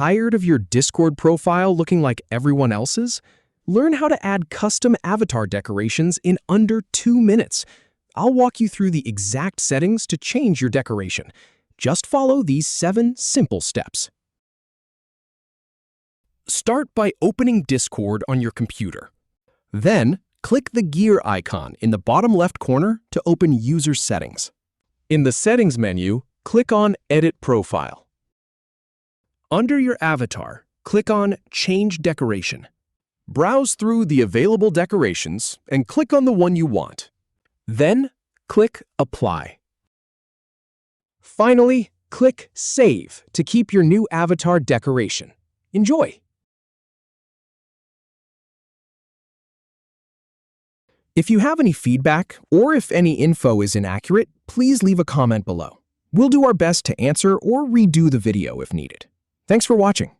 Tired of your Discord profile looking like everyone else's? Learn how to add custom avatar decorations in under 2 minutes. I'll walk you through the exact settings to change your decoration. Just follow these 7 simple steps. Start by opening Discord on your computer. Then, click the gear icon in the bottom left corner to open User Settings. In the Settings menu, click on Edit Profile. Under your avatar, click on Change Decoration. Browse through the available decorations and click on the one you want. Then, click Apply. Finally, click Save to keep your new avatar decoration. Enjoy! If you have any feedback or if any info is inaccurate, please leave a comment below. We'll do our best to answer or redo the video if needed. Thanks for watching.